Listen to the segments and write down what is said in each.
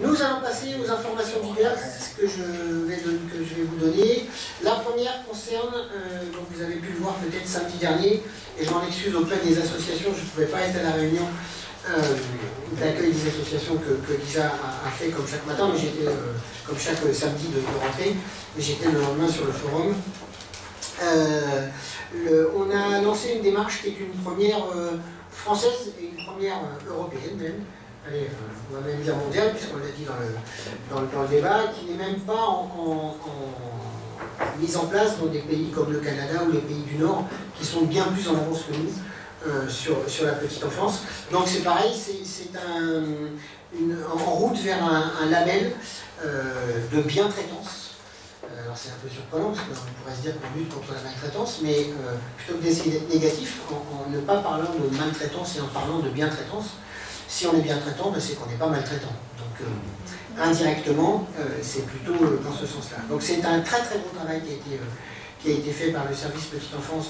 Nous allons passer aux informations diverses que je vais vous donner. La première concerne, donc vous avez pu le voir peut-être samedi dernier, et je m'en excuse auprès des associations, je ne pouvais pas être à la réunion d'accueil des associations que Lisa a fait comme chaque matin, mais j'étais comme chaque samedi de rentrée, mais j'étais le lendemain sur le forum. On a lancé une démarche qui est une première française et une première européenne même. Allez, on va même dire mondiale, puisqu'on l'a dit dans le débat, qui n'est même pas mise en place dans des pays comme le Canada ou les pays du Nord, qui sont bien plus en avance que nous sur la petite enfance. Donc c'est pareil, c'est en route vers un label de bientraitance. Alors c'est un peu surprenant, parce qu'on pourrait se dire qu'on lutte contre la maltraitance, mais plutôt que d'essayer d'être négatif, en ne pas parlant de maltraitance et en parlant de bientraitance, si on est bien traitant, ben c'est qu'on n'est pas maltraitant. Donc indirectement, c'est plutôt dans ce sens-là. Donc c'est un très très bon travail qui a été fait par le service petite enfance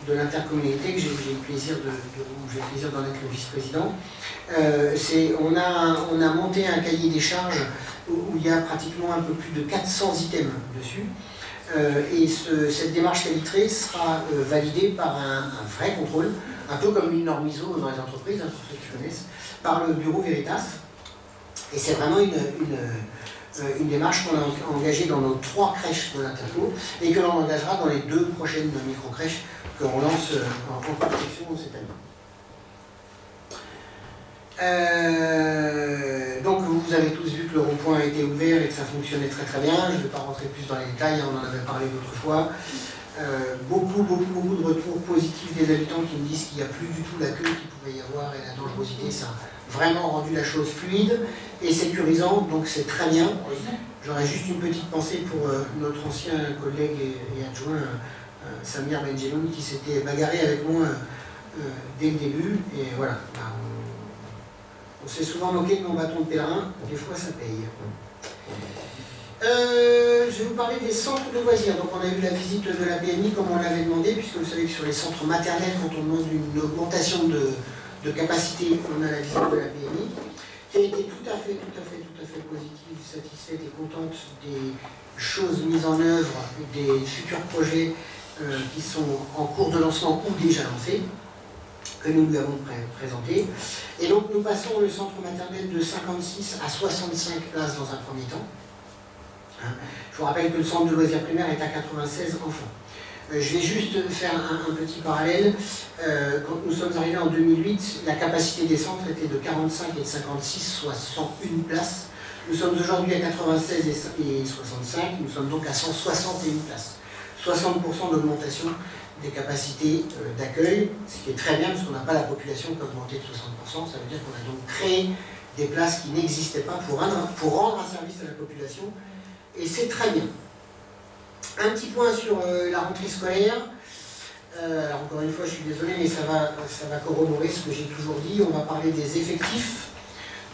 de l'intercommunalité, que j'ai le plaisir d'en être le vice-président. On a monté un cahier des charges où il y a pratiquement un peu plus de 400 items dessus. Et cette démarche qualité sera validée par un vrai contrôle, un peu comme une norme ISO dans les entreprises, hein, pour ceux qui connaissent, par le bureau Veritas. Et c'est vraiment une démarche qu'on a engagée dans nos 3 crèches de l'Interco et que l'on engagera dans les 2 prochaines micro-crèches que l'on lance en construction cette année. Donc vous avez tous vu que le rond-point a été ouvert et que ça fonctionnait très très bien. Je ne vais pas rentrer plus dans les détails, on en avait parlé l'autre fois. Beaucoup de retours positifs des habitants qui me disent qu'il n'y a plus du tout la queue qu'il pouvait y avoir et la dangerosité. Ça a vraiment rendu la chose fluide et sécurisante, donc c'est très bien. J'aurais juste une petite pensée pour notre ancien collègue et adjoint Samir Benjeloun qui s'était bagarré avec moi dès le début. Et voilà, on s'est souvent moqué de mon bâton de terrain, des fois ça paye. Je vais vous parler des centres de loisirs. Donc on a eu la visite de la PMI comme on l'avait demandé, puisque vous savez que sur les centres maternels, quand on demande une augmentation de capacité, on a la visite de la PMI, qui a été tout à fait positive, satisfaite et contente des choses mises en œuvre, des futurs projets qui sont en cours de lancement ou déjà lancés, que nous lui avons présentés. Et donc nous passons le centre maternel de 56 à 65 places dans un premier temps. Je vous rappelle que le centre de loisirs primaire est à 96 enfants. Je vais juste faire un petit parallèle. Quand nous sommes arrivés en 2008, la capacité des centres était de 45 et de 56, soit 101 places. Nous sommes aujourd'hui à 96 et 65, nous sommes donc à 161 places. 60% d'augmentation des capacités d'accueil, ce qui est très bien parce qu'on n'a pas la population qui a augmenté de 60%. Ça veut dire qu'on a donc créé des places qui n'existaient pas pour rendre un service à la population. Et c'est très bien. Un petit point sur la rentrée scolaire. Alors encore une fois, je suis désolé, mais ça va corroborer ce que j'ai toujours dit. On va parler des effectifs.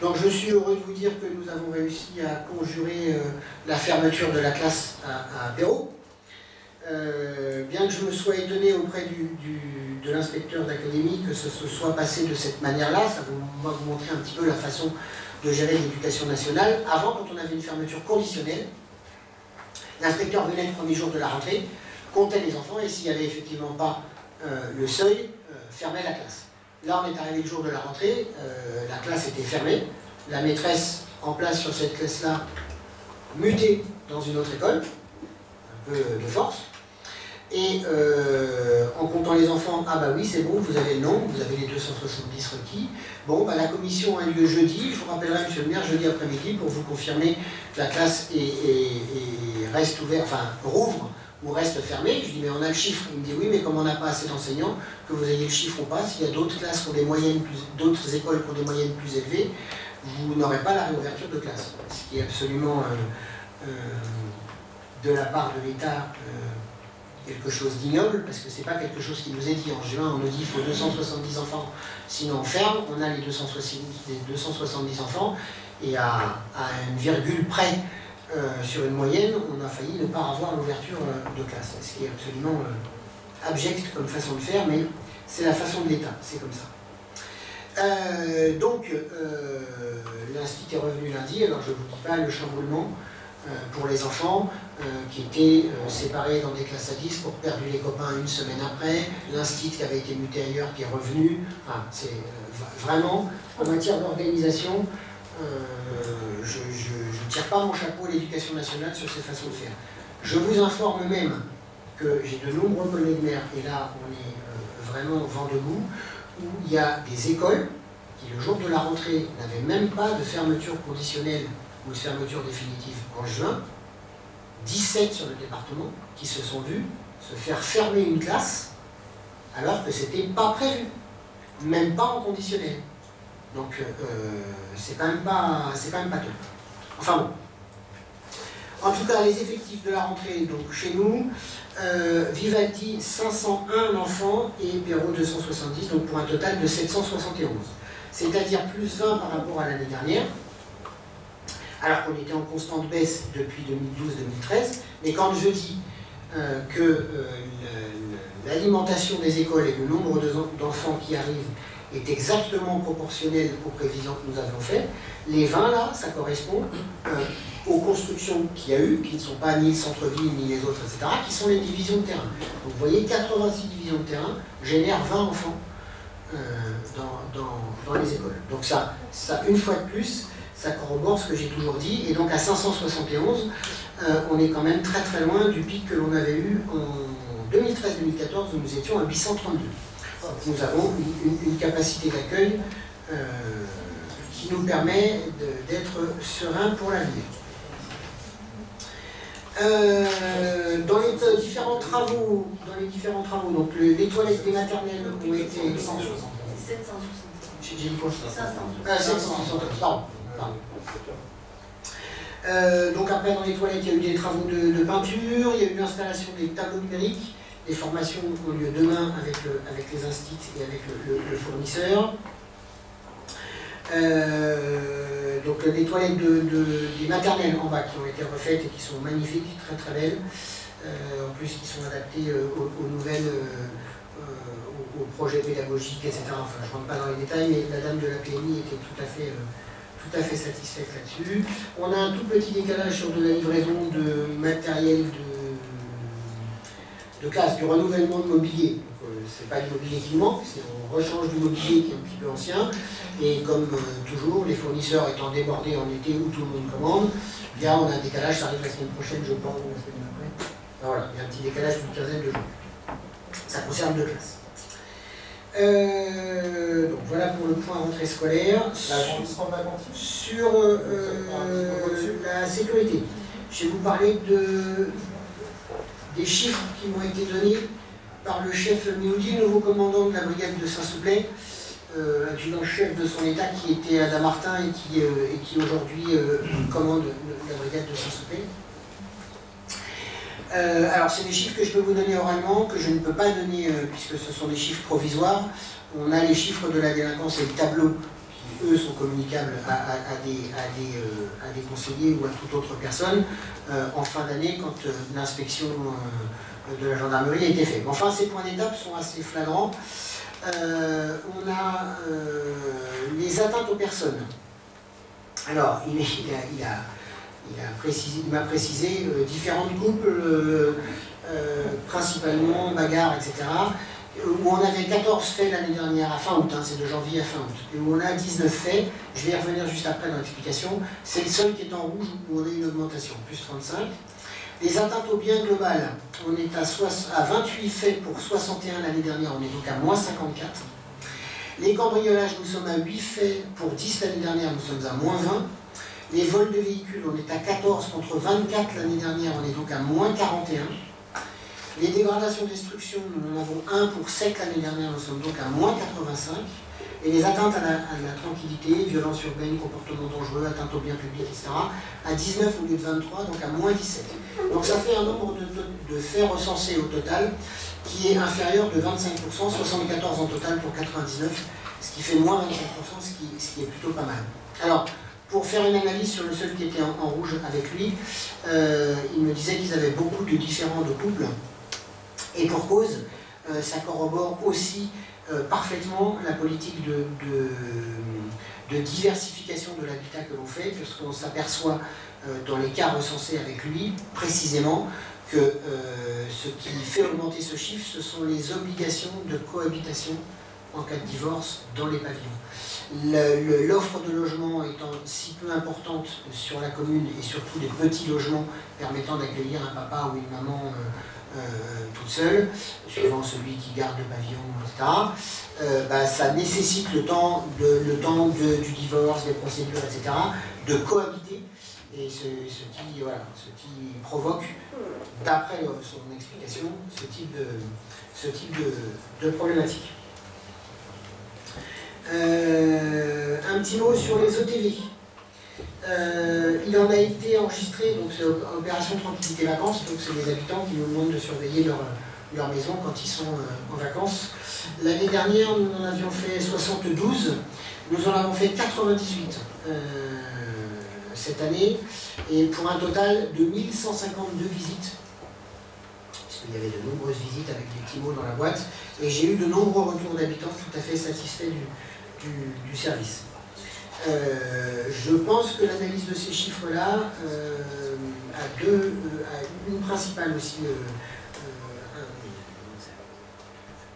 Donc je suis heureux de vous dire que nous avons réussi à conjurer la fermeture de la classe à Perrault. Bien que je me sois étonné auprès de l'inspecteur d'académie que ce se soit passé de cette manière-là, ça va vous montrer un petit peu la façon de gérer l'éducation nationale. Avant, quand on avait une fermeture conditionnelle, l'inspecteur venait le premier jour de la rentrée, comptait les enfants et s'il n'y avait effectivement pas le seuil, fermait la classe. Là, on est arrivé le jour de la rentrée, la classe était fermée, la maîtresse en place sur cette classe-là, mutée dans une autre école, un peu de force, et en comptant les enfants, ah bah oui, c'est bon, vous avez le nombre, vous avez les 270 requis. Bon, bah la commission a lieu jeudi, je vous rappellerai, monsieur le maire, jeudi après-midi, pour vous confirmer que la classe reste ouverte, enfin, rouvre ou reste fermée. Je dis, mais on a le chiffre. Il me dit, oui, mais comme on n'a pas assez d'enseignants, que vous ayez le chiffre ou pas, s'il y a d'autres classes qui ont des moyennes d'autres écoles qui ont des moyennes plus élevées, vous n'aurez pas la réouverture de classe. Ce qui est absolument, de la part de l'État, quelque chose d'ignoble, parce que c'est pas quelque chose qui nous est dit. En juin, on nous dit qu'il faut 270 enfants, sinon on ferme. On a les 270 enfants, et à une virgule près sur une moyenne, on a failli ne pas avoir l'ouverture de classe. Ce qui est absolument abject comme façon de faire, mais c'est la façon de l'État, c'est comme ça. L'institut est revenu lundi, alors je ne vous dis pas le chamboulement pour les enfants qui étaient séparés dans des classes à 10 pour perdre les copains une semaine après, l'institut qui avait été muté ailleurs qui est revenu. Enfin, c'est vraiment, en matière d'organisation, je ne tire pas mon chapeau à l'éducation nationale sur cette façon de faire. Je vous informe même que j'ai de nombreux collègues maires, et là on est vraiment vent debout, où il y a des écoles qui, le jour de la rentrée, n'avaient même pas de fermeture conditionnelle ou de fermeture définitive en juin, 17 sur le département, qui se sont vus se faire fermer une classe alors que c'était pas prévu, même pas en conditionnel. Donc c'est quand même pas top. Enfin bon. En tout cas, les effectifs de la rentrée, donc chez nous, Vivaldi 501 enfants et Perrault 270, donc pour un total de 771. C'est-à-dire plus 20 par rapport à l'année dernière, alors qu'on était en constante baisse depuis 2012-2013. Mais quand je dis que l'alimentation des écoles et le nombre d'enfants qui arrivent est exactement proportionnel aux prévisions que nous avons faites, les 20 là, ça correspond aux constructions qu'il y a eu, qui ne sont pas ni le centre-ville ni les autres, etc., qui sont les divisions de terrain. Donc vous voyez, 86 divisions de terrain génèrent 20 enfants dans les écoles. Donc ça, une fois de plus, ça corrobore ce que j'ai toujours dit, et donc à 571, on est quand même très très loin du pic que l'on avait eu en 2013-2014, où nous étions à 832. Nous avons une capacité d'accueil qui nous permet d'être serein pour l'avenir. Dans les différents travaux, donc les toilettes des maternelles ont été 760. J'ai dit quoi? 760, pardon. Donc après, dans les toilettes, il y a eu des travaux de peinture, il y a eu l'installation des tableaux numériques. Les formations ont lieu demain avec les instituts et avec le fournisseur. Donc les toilettes des maternelles en bas qui ont été refaites et qui sont magnifiques, très très belles. En plus, qui sont adaptées aux nouvelles, aux projets pédagogiques, etc. Enfin, je ne rentre pas dans les détails, mais la dame de la PMI était tout à fait satisfaite là-dessus. On a un tout petit décalage sur de la livraison de matériel de classe, du renouvellement de mobilier. C'est pas du mobilier qui manque, on rechange du mobilier qui est un petit peu ancien, et comme toujours, les fournisseurs étant débordés en été où tout le monde commande, bien on a un décalage, ça arrive la semaine prochaine, je pense, ou la semaine après. Voilà, il y a un petit décalage d'une quinzaine de jours. Ça concerne deux classes. Donc voilà pour le point rentrée scolaire. Sur la sécurité, je vais vous parler des chiffres qui m'ont été donnés par le chef Mioudi, nouveau commandant de la brigade de Saint-Souplet, adjudant-chef de son état qui était à Damartin et qui aujourd'hui commande la brigade de Saint-Souplet. Alors c'est des chiffres que je peux vous donner oralement, que je ne peux pas donner puisque ce sont des chiffres provisoires. On a les chiffres de la délinquance et le tableau qui eux sont communicables à des conseillers ou à toute autre personne en fin d'année quand l'inspection de la gendarmerie a été faite. Enfin, ces points d'étape sont assez flagrants. On a les atteintes aux personnes. Alors, il m'a précisé différentes couples, principalement bagarres, etc. Où on avait 14 faits l'année dernière à fin août, c'est de janvier à fin août, et où on a 19 faits, je vais y revenir juste après dans l'explication, c'est le seul qui est en rouge où on a une augmentation, plus 35. Les atteintes aux biens globales, on est à 28 faits pour 61 l'année dernière, on est donc à moins 54. Les cambriolages, nous sommes à 8 faits pour 10 l'année dernière, nous sommes à moins 20. Les vols de véhicules, on est à 14 contre 24 l'année dernière, on est donc à moins 41. Les dégradations destructions, nous en avons 1 pour 7 l'année dernière, nous sommes donc à moins 85. Et les atteintes à la tranquillité, violences urbaines, comportements dangereux, atteintes aux biens publics, etc., à 19 au lieu de 23, donc à moins 17. Donc ça fait un nombre de faits recensés au total qui est inférieur de 25%, 74 en total pour 99, ce qui fait moins 25%, ce qui est plutôt pas mal. Alors, pour faire une analyse sur le seul qui était en rouge avec lui, il me disait qu'ils avaient beaucoup de différents de couples, et pour cause, ça corrobore aussi parfaitement la politique de diversification de l'habitat que l'on fait, puisqu'on s'aperçoit dans les cas recensés avec lui, précisément, que ce qui fait augmenter ce chiffre, ce sont les obligations de cohabitation en cas de divorce dans les pavillons. L'offre de logement étant si peu importante sur la commune, et surtout des petits logements permettant d'accueillir un papa ou une maman toute seule, suivant celui qui garde le pavillon, etc., ça nécessite le temps du divorce, des procédures, etc., de cohabiter, et ce qui provoque, d'après son explication, ce type de problématique. Un petit mot sur les OTV. Il en a été enregistré, donc c'est opération tranquillité vacances, donc c'est les habitants qui nous demandent de surveiller leur maison quand ils sont en vacances. L'année dernière, nous en avions fait 72, nous en avons fait 98 cette année, et pour un total de 1152 visites, puisqu'il y avait de nombreuses visites avec des petits mots dans la boîte, et j'ai eu de nombreux retours d'habitants tout à fait satisfaits du service. Je pense que l'analyse de ces chiffres-là a une principale aussi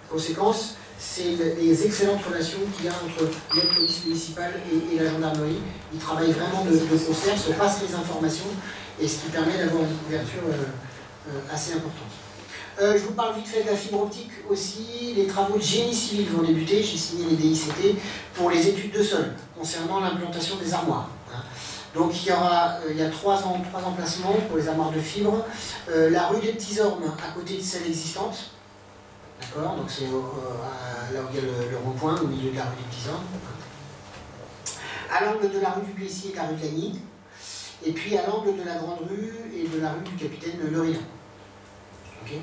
conséquence, c'est les excellentes relations qu'il y a entre la police municipale et la gendarmerie. Ils travaillent vraiment de concert, se passent les informations, et ce qui permet d'avoir une couverture assez importante. Je vous parle vite fait de la fibre optique aussi. Les travaux de génie civil vont débuter, j'ai signé les DICT, pour les études de sol, concernant l'implantation des armoires. Donc il y a 3 emplacements pour les armoires de fibre. La rue des Petits Ormes, à côté de celle existante. D'accord, donc c'est là où il y a le rond-point, au milieu de la rue des Petits Ormes. À l'angle de la rue du Plessis et de la rue de Lagny. Et puis à l'angle de la Grande Rue et de la rue du Capitaine Lorient. Okay.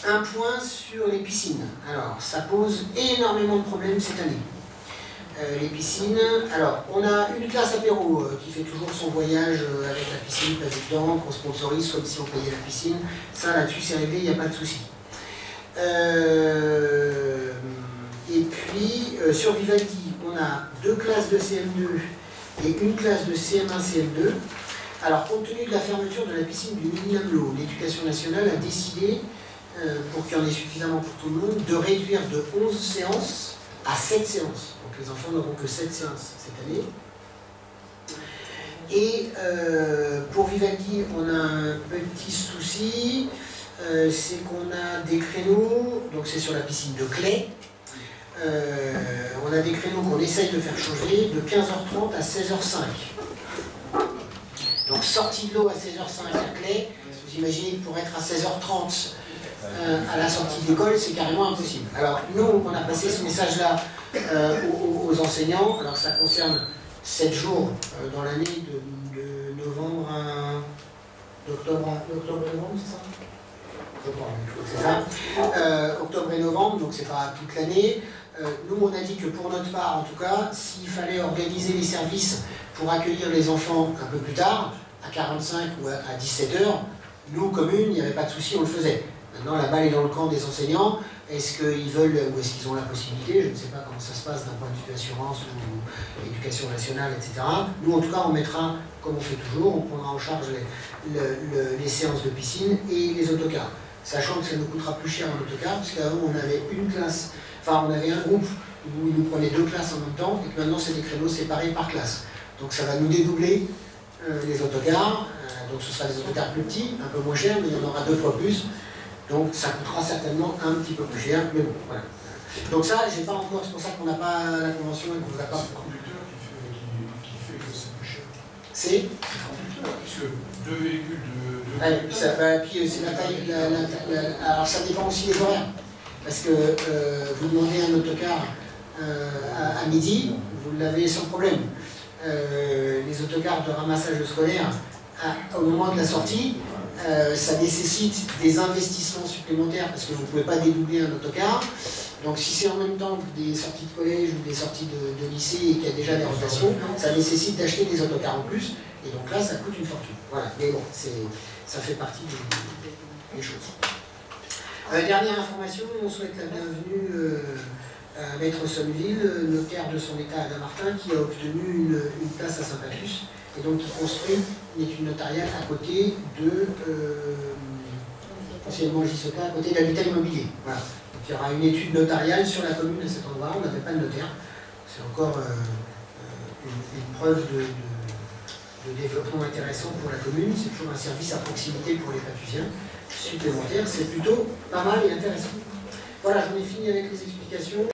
Un point sur les piscines. Alors, ça pose énormément de problèmes cette année. Les piscines, alors, on a une classe apéro qui fait toujours son voyage avec la piscine pas dedans, qu'on sponsorise comme si on payait la piscine. Ça, là-dessus, c'est réglé, il n'y a pas de souci. Et puis, sur Vivaldi, on a 2 classes de CM2 et une classe de CM1, CM2. Alors, compte tenu de la fermeture de la piscine du Mini-Amelot, l'Éducation nationale a décidé, pour qu'il y en ait suffisamment pour tout le monde, de réduire de 11 séances à 7 séances. Donc les enfants n'auront que 7 séances cette année. Et pour Vivaldi, on a un petit souci, c'est qu'on a des créneaux, donc c'est sur la piscine de Clay, on a des créneaux qu'on essaye de faire changer de 15h30 à 16h05. Donc sortie de l'eau à 16h05 à Clay, vous imaginez que pour être à 16h30 à la sortie de l'école, c'est carrément impossible. Alors nous, on a passé ce message-là aux enseignants, alors ça concerne 7 jours dans l'année de novembre à octobre et novembre, c'est ça? Je crois, c'est ça. Octobre et novembre, donc c'est pas toute l'année. Nous, on a dit que pour notre part, en tout cas, s'il fallait organiser les services pour accueillir les enfants un peu plus tard, à 45 ou à 17h, nous, commune, il n'y avait pas de souci, on le faisait. Maintenant, la balle est dans le camp des enseignants. Est-ce qu'ils veulent, ou est-ce qu'ils ont la possibilité, je ne sais pas comment ça se passe d'un point de vue d'assurance ou éducation nationale, etc. Nous, en tout cas, on mettra, comme on fait toujours, on prendra en charge les séances de piscine et les autocars. Sachant que ça nous coûtera plus cher en autocar, parce qu'avant, on avait une classe, enfin, on avait un groupe où ils nous prenaient 2 classes en même temps, et que maintenant, c'est des créneaux séparés par classe. Donc, ça va nous dédoubler les autocars. Donc, ce sera des autocars plus petits, un peu moins chers, mais il y en aura 2 fois plus. Donc ça coûtera certainement un petit peu plus cher, mais bon, voilà. Donc ça, j'ai pas encore, c'est pour ça qu'on n'a pas la convention et qu'on ne vous a pas... C'est le conducteur qui fait que c'est plus cher. C'est le conducteur, puisque 2 véhicules de... puis c'est la taille, alors ça dépend aussi des horaires. Parce que vous demandez un autocar à midi, vous l'avez sans problème. Les autocars de ramassage scolaire, au moment de la sortie, ça nécessite des investissements supplémentaires parce que vous ne pouvez pas dédoubler un autocar. Donc si c'est en même temps que des sorties de collège ou des sorties de lycée et qu'il y a déjà des rotations, ça nécessite d'acheter des autocars en plus. Et donc là, ça coûte une fortune. Voilà. Mais bon, ça fait partie des choses. Dernière information, on souhaite la bienvenue à Maître Sonneville, notaire de son état à Dammartin, qui a obtenu une place à Saint-Patus, et donc qui construit une étude notariale à côté de, anciennement Gisota, à côté d'Habitat Immobilier. Voilà. Donc il y aura une étude notariale sur la commune à cet endroit, on n'avait pas de notaire. C'est encore une preuve de développement intéressant pour la commune, c'est toujours un service à proximité pour les Patusiens supplémentaires, c'est plutôt pas mal et intéressant. Voilà, j'en ai fini avec les explications.